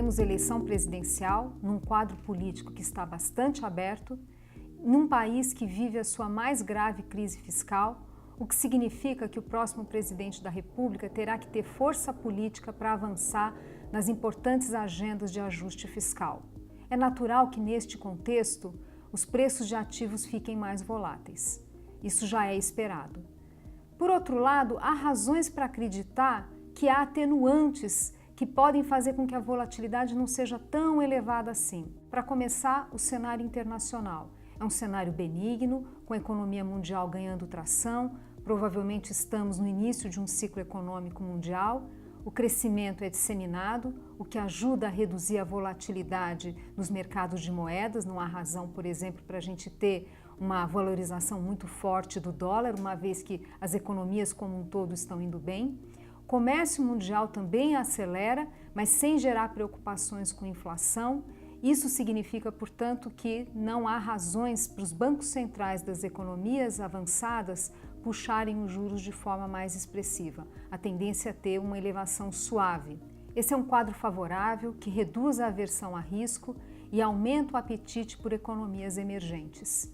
temos eleição presidencial num quadro político que está bastante aberto, num país que vive a sua mais grave crise fiscal, o que significa que o próximo presidente da República terá que ter força política para avançar nas importantes agendas de ajuste fiscal. É natural que, neste contexto, os preços de ativos fiquem mais voláteis. Isso já é esperado. Por outro lado, há razões para acreditar que há atenuantes que podem fazer com que a volatilidade não seja tão elevada assim. Para começar, o cenário internacional. É um cenário benigno, com a economia mundial ganhando tração, provavelmente estamos no início de um ciclo econômico mundial, o crescimento é disseminado, o que ajuda a reduzir a volatilidade nos mercados de moedas. Não há razão, por exemplo, para a gente ter uma valorização muito forte do dólar, uma vez que as economias como um todo estão indo bem. O comércio mundial também acelera, mas sem gerar preocupações com inflação. Isso significa, portanto, que não há razões para os bancos centrais das economias avançadas puxarem os juros de forma mais expressiva. A tendência é ter uma elevação suave. Esse é um quadro favorável que reduz a aversão a risco e aumenta o apetite por economias emergentes.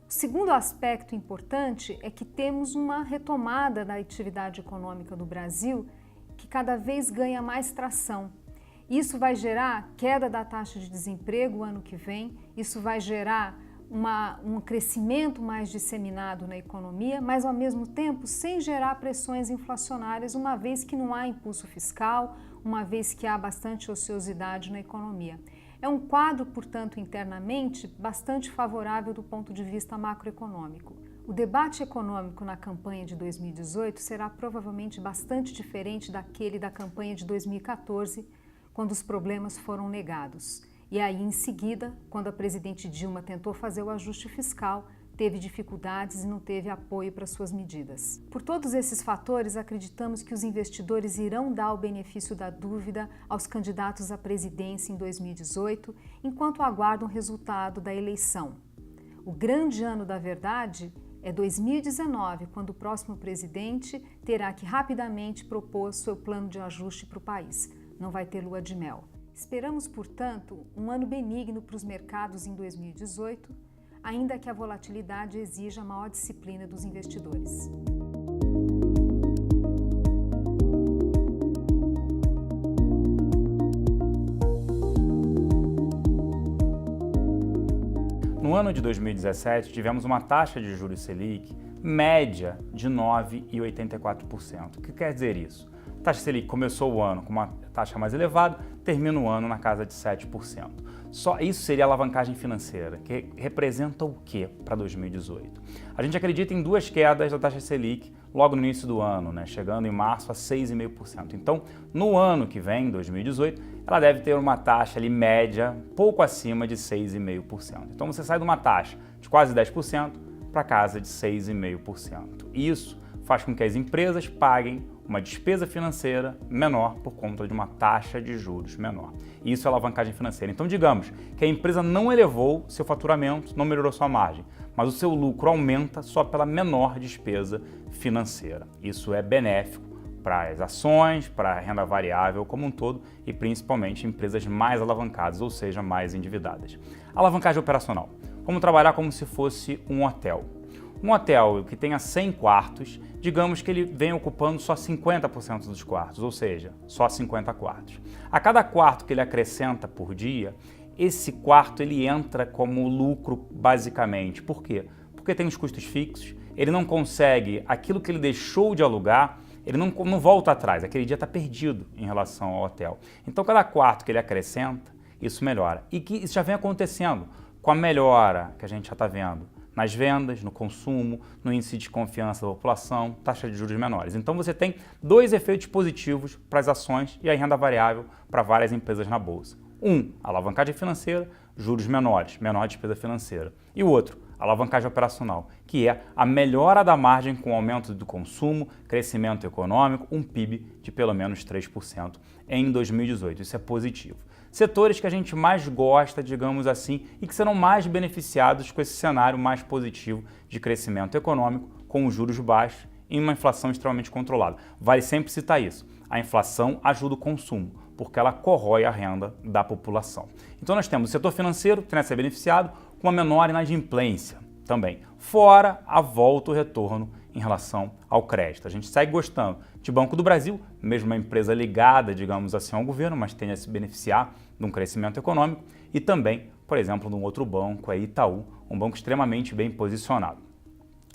O segundo aspecto importante é que temos uma retomada da atividade econômica do Brasil que cada vez ganha mais tração. Isso vai gerar queda da taxa de desemprego o ano que vem, isso vai gerar um crescimento mais disseminado na economia, mas ao mesmo tempo sem gerar pressões inflacionárias, uma vez que não há impulso fiscal, uma vez que há bastante ociosidade na economia. É um quadro, portanto, internamente bastante favorável do ponto de vista macroeconômico. O debate econômico na campanha de 2018 será provavelmente bastante diferente daquele da campanha de 2014, quando os problemas foram negados. E aí, em seguida, quando a presidente Dilma tentou fazer o ajuste fiscal, teve dificuldades e não teve apoio para suas medidas. Por todos esses fatores, acreditamos que os investidores irão dar o benefício da dúvida aos candidatos à presidência em 2018, enquanto aguardam o resultado da eleição. O grande ano da verdade é 2019, quando o próximo presidente terá que rapidamente propor seu plano de ajuste para o país. Não vai ter lua de mel. Esperamos, portanto, um ano benigno para os mercados em 2018, ainda que a volatilidade exija maior disciplina dos investidores. No ano de 2017, tivemos uma taxa de juros Selic média de 9,84%. O que quer dizer isso? A taxa Selic começou o ano com uma taxa mais elevada, termina o ano na casa de 7%. Só isso seria alavancagem financeira, que representa o que para 2018? A gente acredita em duas quedas da taxa Selic logo no início do ano, chegando em março a 6,5%. Então, no ano que vem, 2018, ela deve ter uma taxa ali média pouco acima de 6,5%. Então, você sai de uma taxa de quase 10% para casa de 6,5%. Isso faz com que as empresas paguem uma despesa financeira menor por conta de uma taxa de juros menor. Isso é alavancagem financeira. Então, digamos que a empresa não elevou seu faturamento, não melhorou sua margem, mas o seu lucro aumenta só pela menor despesa financeira. Isso é benéfico para as ações, para a renda variável como um todo e principalmente empresas mais alavancadas, ou seja, mais endividadas. Alavancagem operacional. Vamos trabalhar como se fosse um hotel. Um hotel que tenha 100 quartos, digamos que ele vem ocupando só 50% dos quartos, ou seja, só 50 quartos. A cada quarto que ele acrescenta por dia, esse quarto ele entra como lucro basicamente. Por quê? Porque tem os custos fixos, ele não consegue aquilo que ele deixou de alugar, ele não volta atrás, aquele dia está perdido em relação ao hotel. Então cada quarto que ele acrescenta, isso melhora. E que isso já vem acontecendo com a melhora que a gente já está vendo nas vendas, no consumo, no índice de confiança da população, taxa de juros menores. Então você tem dois efeitos positivos para as ações e a renda variável para várias empresas na bolsa. Um, alavancagem financeira, juros menores, menor despesa financeira. E o outro, alavancagem operacional, que é a melhora da margem com o aumento do consumo, crescimento econômico, um PIB de pelo menos 3% em 2018. Isso é positivo. Setores que a gente mais gosta, digamos assim, e que serão mais beneficiados com esse cenário mais positivo de crescimento econômico, com os juros baixos e uma inflação extremamente controlada. Vale sempre citar isso. A inflação ajuda o consumo. porque ela corrói a renda da população. Então nós temos o setor financeiro que tem a ser beneficiado com uma menor inadimplência também, fora a volta, o retorno em relação ao crédito. A gente segue gostando de Banco do Brasil, mesmo uma empresa ligada, digamos assim, ao governo, mas tem a se beneficiar de um crescimento econômico, e também, por exemplo, de um outro banco, é Itaú, um banco extremamente bem posicionado.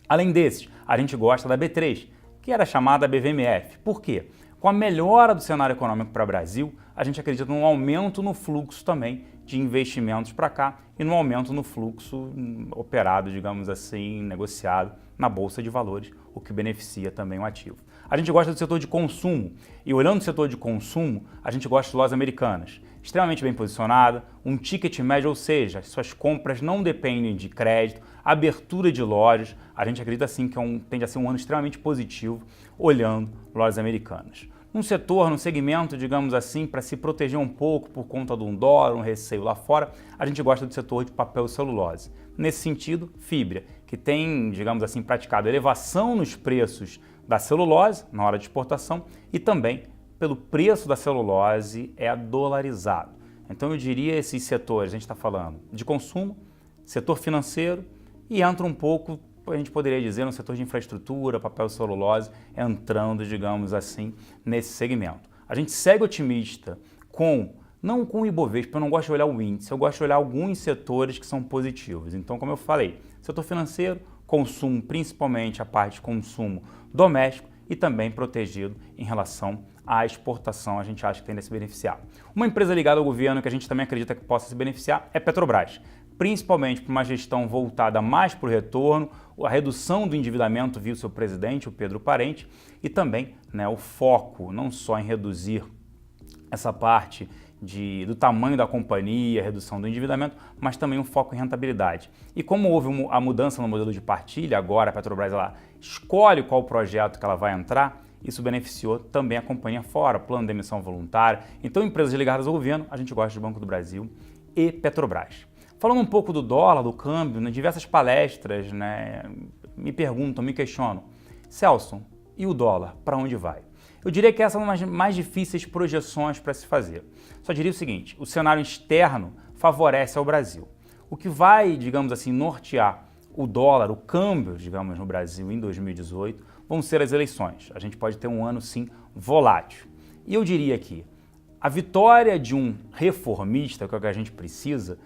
Além desses, a gente gosta da B3, que era chamada BVMF. Por quê? Com a melhora do cenário econômico para o Brasil, a gente acredita num aumento no fluxo também de investimentos para cá e num aumento no fluxo operado, digamos assim, negociado na Bolsa de Valores, o que beneficia também o ativo. A gente gosta do setor de consumo e, olhando o setor de consumo, a gente gosta de lojas americanas, extremamente bem posicionada, um ticket médio, ou seja, suas compras não dependem de crédito, abertura de lojas. A gente acredita sim que tende a ser um ano extremamente positivo olhando lojas americanas. Num setor, num segmento, digamos assim, para se proteger um pouco por conta de um dólar, um receio lá fora, a gente gosta do setor de papel e celulose. Nesse sentido, fibra, que tem, digamos assim, praticado elevação nos preços da celulose na hora de exportação e também pelo preço da celulose é dolarizado. Então eu diria esses setores, a gente está falando de consumo, setor financeiro e entra um pouco, a gente poderia dizer, no setor de infraestrutura, papel e celulose, entrando, digamos assim, nesse segmento. A gente segue otimista não com o Ibovespa, eu não gosto de olhar o índice, eu gosto de olhar alguns setores que são positivos. Então, como eu falei, setor financeiro, consumo, principalmente a parte de consumo doméstico e também protegido em relação à exportação, a gente acha que tem de se beneficiar. Uma empresa ligada ao governo que a gente também acredita que possa se beneficiar é Petrobras, principalmente por uma gestão voltada mais para o retorno, a redução do endividamento via o seu presidente, o Pedro Parente, e também o foco não só em reduzir essa parte do tamanho da companhia, redução do endividamento, mas também um foco em rentabilidade. E como houve a mudança no modelo de partilha, agora a Petrobras ela escolhe qual projeto que ela vai entrar, isso beneficiou também a companhia fora, plano de emissão voluntária. Então, empresas ligadas ao governo, a gente gosta de Banco do Brasil e Petrobras. Falando um pouco do dólar, do câmbio, em diversas palestras, me perguntam, me questionam, Celso, e o dólar, para onde vai? Eu diria que essa é uma das mais difíceis projeções para se fazer. Só diria o seguinte, o cenário externo favorece ao Brasil. O que vai, digamos assim, nortear o dólar, o câmbio, digamos, no Brasil em 2018, vão ser as eleições. A gente pode ter um ano, sim, volátil. E eu diria que a vitória de um reformista, que é o que a gente precisa,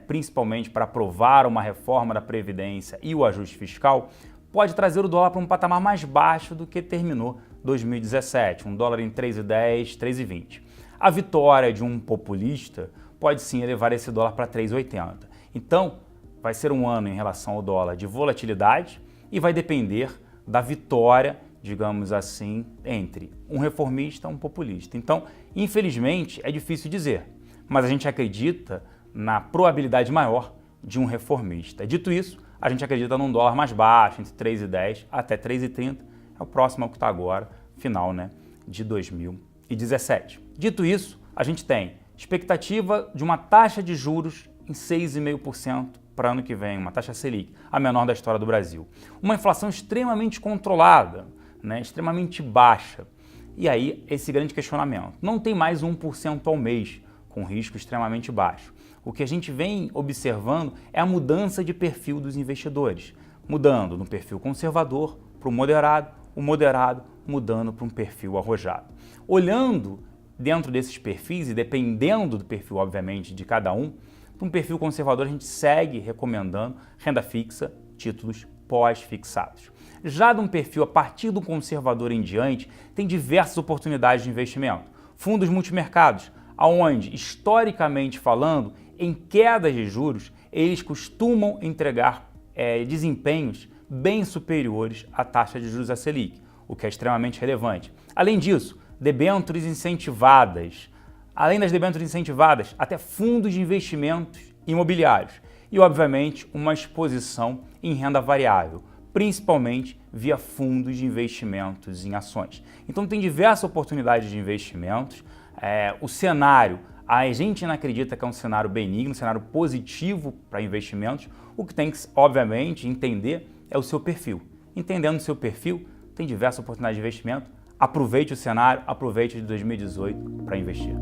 principalmente para aprovar uma reforma da Previdência e o ajuste fiscal, pode trazer o dólar para um patamar mais baixo do que terminou 2017, um dólar em 3,10, 3,20. A vitória de um populista pode sim elevar esse dólar para 3,80. Então, vai ser um ano em relação ao dólar de volatilidade e vai depender da vitória, digamos assim, entre um reformista e um populista. Então, infelizmente, é difícil dizer, mas a gente acredita na probabilidade maior de um reformista. Dito isso, a gente acredita num dólar mais baixo, entre 3,10 até 3,30, é o próximo ao que está agora, final de 2017. Dito isso, a gente tem expectativa de uma taxa de juros em 6,5% para ano que vem, uma taxa Selic, a menor da história do Brasil. Uma inflação extremamente controlada, extremamente baixa. E aí, esse grande questionamento. Não tem mais 1% ao mês, com risco extremamente baixo. O que a gente vem observando é a mudança de perfil dos investidores, mudando no perfil conservador para o moderado mudando para um perfil arrojado. Olhando dentro desses perfis e dependendo do perfil, obviamente, de cada um, para um perfil conservador a gente segue recomendando renda fixa, títulos pós-fixados. Já de um perfil a partir do conservador em diante, tem diversas oportunidades de investimento. Fundos multimercados, onde, historicamente falando, em quedas de juros, eles costumam entregar desempenhos bem superiores à taxa de juros da Selic, o que é extremamente relevante. Além disso, debêntures incentivadas. Além das debêntures incentivadas, até fundos de investimentos imobiliários. E, obviamente, uma exposição em renda variável, principalmente via fundos de investimentos em ações. Então, tem diversas oportunidades de investimentos. O cenário, a gente não acredita que é um cenário benigno, um cenário positivo para investimentos. O que tem que, obviamente, entender é o seu perfil. Entendendo o seu perfil, tem diversas oportunidades de investimento. Aproveite o cenário, aproveite de 2018 para investir.